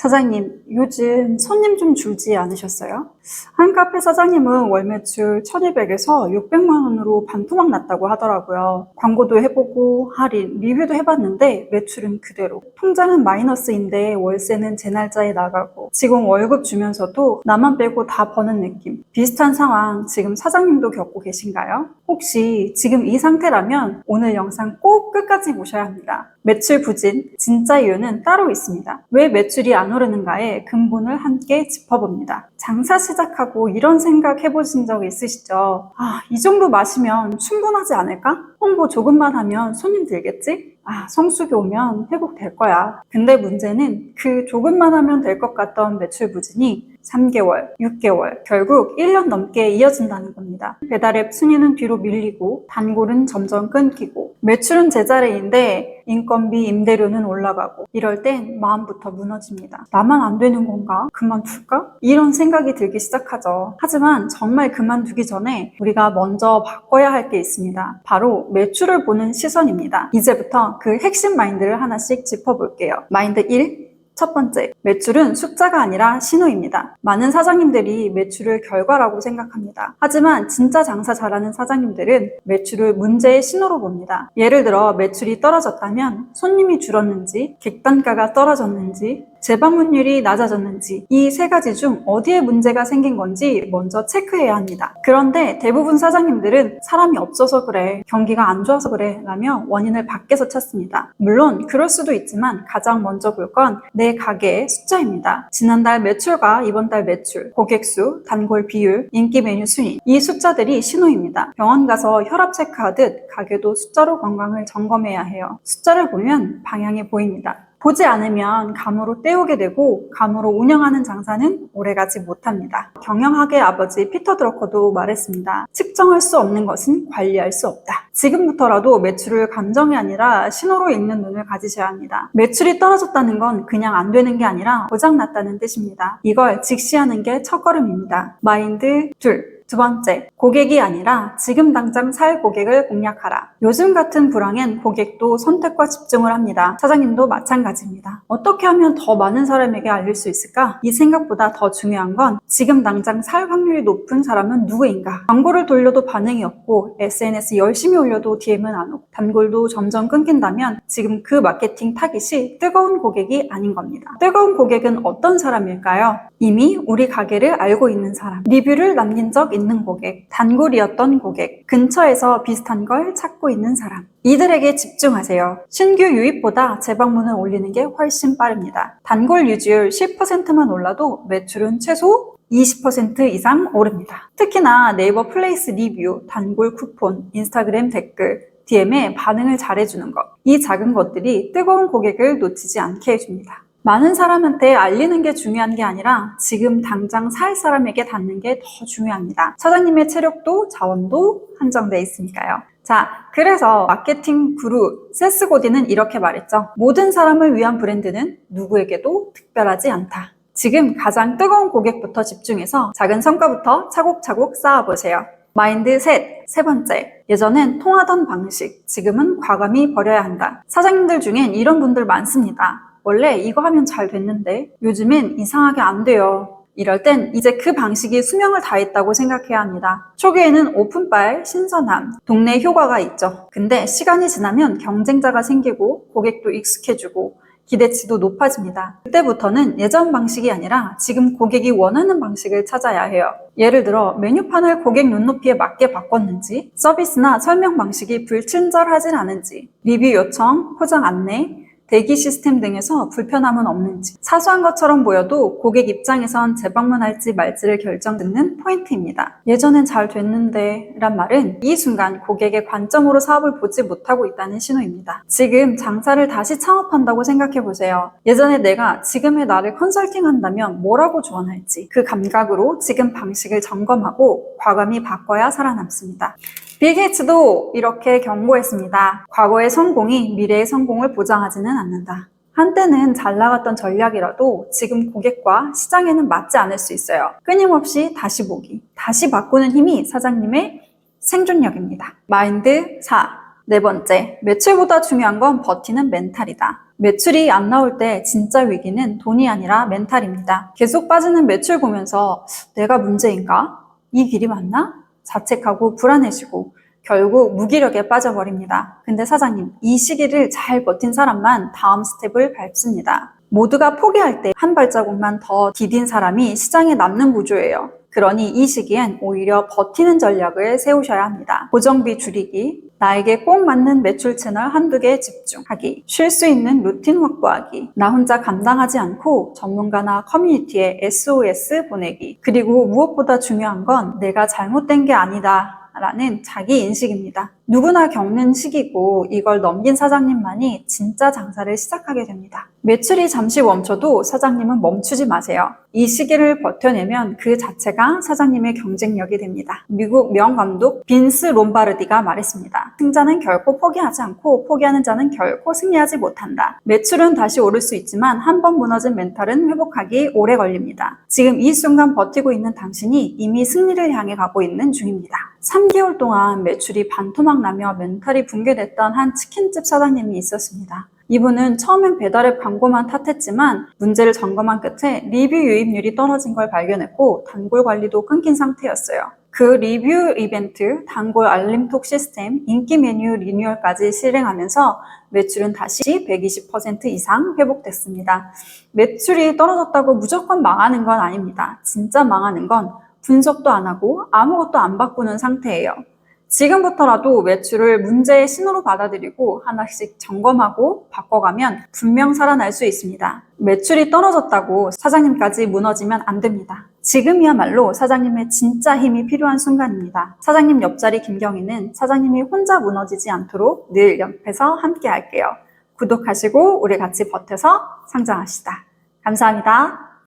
사장님, 요즘 손님 좀 줄지 않으셨어요? 한 카페 사장님은 월 매출 1200에서 600만 원으로 반토막 났다고 하더라고요. 광고도 해보고 할인, 리뷰도 해봤는데 매출은 그대로. 통장은 마이너스인데 월세는 제 날짜에 나가고 직원 월급 주면서도 나만 빼고 다 버는 느낌. 비슷한 상황 지금 사장님도 겪고 계신가요? 혹시 지금 이 상태라면 오늘 영상 꼭 끝까지 보셔야 합니다. 매출 부진, 진짜 이유는 따로 있습니다. 왜 매출이 안 오르는가의 근본을 함께 짚어봅니다. 장사 시작하고 이런 생각 해보신 적 있으시죠? 이 정도 마시면 충분하지 않을까? 홍보 조금만 하면 손님 들겠지? 성수기 오면 회복될 거야. 근데 문제는 그 조금만 하면 될 것 같던 매출 부진이 3개월, 6개월, 결국 1년 넘게 이어진다는 겁니다. 배달앱 순위는 뒤로 밀리고 단골은 점점 끊기고 매출은 제자리인데 인건비, 임대료는 올라가고 이럴 땐 마음부터 무너집니다. 나만 안 되는 건가? 그만둘까? 이런 생각이 들기 시작하죠. 하지만 정말 그만두기 전에 우리가 먼저 바꿔야 할 게 있습니다. 바로 매출을 보는 시선입니다. 이제부터 그 핵심 마인드를 하나씩 짚어볼게요. 마인드 1. 첫 번째, 매출은 숫자가 아니라 신호입니다. 많은 사장님들이 매출을 결과라고 생각합니다. 하지만 진짜 장사 잘하는 사장님들은 매출을 문제의 신호로 봅니다. 예를 들어 매출이 떨어졌다면 손님이 줄었는지, 객단가가 떨어졌는지, 재방문율이 낮아졌는지 이 세 가지 중 어디에 문제가 생긴 건지 먼저 체크해야 합니다. 그런데 대부분 사장님들은 사람이 없어서 그래, 경기가 안 좋아서 그래 라며 원인을 밖에서 찾습니다. 물론 그럴 수도 있지만 가장 먼저 볼 건 내 가게의 숫자입니다. 지난달 매출과 이번 달 매출, 고객 수, 단골 비율, 인기 메뉴 순위 이 숫자들이 신호입니다. 병원 가서 혈압 체크하듯 가게도 숫자로 건강을 점검해야 해요. 숫자를 보면 방향이 보입니다. 보지 않으면 감으로 때우게 되고 감으로 운영하는 장사는 오래가지 못합니다. 경영학의 아버지 피터 드러커도 말했습니다. 측정할 수 없는 것은 관리할 수 없다. 지금부터라도 매출을 감정이 아니라 신호로 읽는 눈을 가지셔야 합니다. 매출이 떨어졌다는 건 그냥 안 되는 게 아니라 고장났다는 뜻입니다. 이걸 직시하는 게 첫걸음입니다. 마인드 2. 두 번째, 고객이 아니라 지금 당장 살 고객을 공략하라. 요즘 같은 불황엔 고객도 선택과 집중을 합니다. 사장님도 마찬가지입니다. 어떻게 하면 더 많은 사람에게 알릴 수 있을까? 이 생각보다 더 중요한 건 지금 당장 살 확률이 높은 사람은 누구인가? 광고를 돌려도 반응이 없고 SNS 열심히 올려도 DM은 안 오고 단골도 점점 끊긴다면 지금 그 마케팅 타깃이 뜨거운 고객이 아닌 겁니다. 뜨거운 고객은 어떤 사람일까요? 이미 우리 가게를 알고 있는 사람, 리뷰를 남긴 적 있는 고객, 단골이었던 고객, 근처에서 비슷한 걸 찾고 있는 사람. 이들에게 집중하세요. 신규 유입보다 재방문을 올리는 게 훨씬 빠릅니다. 단골 유지율 10%만 올라도 매출은 최소 20% 이상 오릅니다. 특히나 네이버 플레이스 리뷰, 단골 쿠폰, 인스타그램 댓글, DM에 반응을 잘해주는 것. 이 작은 것들이 뜨거운 고객을 놓치지 않게 해줍니다. 많은 사람한테 알리는 게 중요한 게 아니라 지금 당장 살 사람에게 닿는 게 더 중요합니다. 사장님의 체력도 자원도 한정돼 있으니까요. 자, 그래서 마케팅 구루 세스 고디는 이렇게 말했죠. 모든 사람을 위한 브랜드는 누구에게도 특별하지 않다. 지금 가장 뜨거운 고객부터 집중해서 작은 성과부터 차곡차곡 쌓아보세요. 마인드 세 번째, 예전엔 통하던 방식, 지금은 과감히 버려야 한다. 사장님들 중엔 이런 분들 많습니다. 원래 이거 하면 잘 됐는데 요즘엔 이상하게 안 돼요. 이럴 땐 이제 그 방식이 수명을 다했다고 생각해야 합니다. 초기에는 오픈빨, 신선함, 동네 효과가 있죠. 근데 시간이 지나면 경쟁자가 생기고 고객도 익숙해지고 기대치도 높아집니다. 그때부터는 예전 방식이 아니라 지금 고객이 원하는 방식을 찾아야 해요. 예를 들어 메뉴판을 고객 눈높이에 맞게 바꿨는지, 서비스나 설명 방식이 불친절하진 않은지, 리뷰 요청, 포장 안내, 대기 시스템 등에서 불편함은 없는지 사소한 것처럼 보여도 고객 입장에선 재방문할지 말지를 결정짓는 포인트입니다. 예전엔 잘 됐는데 란 말은 이 순간 고객의 관점으로 사업을 보지 못하고 있다는 신호입니다. 지금 장사를 다시 창업한다고 생각해보세요. 예전에 내가 지금의 나를 컨설팅한다면 뭐라고 조언할지 그 감각으로 지금 방식을 점검하고 과감히 바꿔야 살아남습니다. 빌 게이츠도 이렇게 경고했습니다. 과거의 성공이 미래의 성공을 보장하지는 않는다. 한때는 잘 나갔던 전략이라도 지금 고객과 시장에는 맞지 않을 수 있어요. 끊임없이 다시 보기, 다시 바꾸는 힘이 사장님의 생존력입니다. 마인드 4. 네 번째, 매출보다 중요한 건 버티는 멘탈이다. 매출이 안 나올 때 진짜 위기는 돈이 아니라 멘탈입니다. 계속 빠지는 매출 보면서 내가 문제인가? 이 길이 맞나? 자책하고 불안해지고 결국 무기력에 빠져버립니다. 근데 사장님, 이 시기를 잘 버틴 사람만 다음 스텝을 밟습니다. 모두가 포기할 때 한 발자국만 더 디딘 사람이 시장에 남는 구조예요. 그러니 이 시기엔 오히려 버티는 전략을 세우셔야 합니다. 고정비 줄이기, 나에게 꼭 맞는 매출 채널 한두 개에 집중하기, 쉴 수 있는 루틴 확보하기, 나 혼자 감당하지 않고 전문가나 커뮤니티에 SOS 보내기, 그리고 무엇보다 중요한 건 내가 잘못된 게 아니다 라는 자기 인식입니다. 누구나 겪는 시기고 이걸 넘긴 사장님만이 진짜 장사를 시작하게 됩니다. 매출이 잠시 멈춰도 사장님은 멈추지 마세요. 이 시기를 버텨내면 그 자체가 사장님의 경쟁력이 됩니다. 미국 명감독 빈스 롬바르디가 말했습니다. 승자는 결코 포기하지 않고 포기하는 자는 결코 승리하지 못한다. 매출은 다시 오를 수 있지만 한 번 무너진 멘탈은 회복하기 오래 걸립니다. 지금 이 순간 버티고 있는 당신이 이미 승리를 향해 가고 있는 중입니다. 3개월 동안 매출이 반토막 나며 멘탈이 붕괴됐던 한 치킨집 사장님이 있었습니다. 이분은 처음엔 배달앱 광고만 탓했지만 문제를 점검한 끝에 리뷰 유입률이 떨어진 걸 발견했고 단골 관리도 끊긴 상태였어요. 그 리뷰 이벤트, 단골 알림톡 시스템, 인기 메뉴 리뉴얼까지 실행하면서 매출은 다시 120% 이상 회복됐습니다. 매출이 떨어졌다고 무조건 망하는 건 아닙니다. 진짜 망하는 건 분석도 안 하고 아무것도 안 바꾸는 상태예요. 지금부터라도 매출을 문제의 신호로 받아들이고 하나씩 점검하고 바꿔가면 분명 살아날 수 있습니다. 매출이 떨어졌다고 사장님까지 무너지면 안 됩니다. 지금이야말로 사장님의 진짜 힘이 필요한 순간입니다. 사장님 옆자리 김경희는 사장님이 혼자 무너지지 않도록 늘 옆에서 함께 할게요. 구독하시고 우리 같이 버텨서 성장합시다. 감사합니다.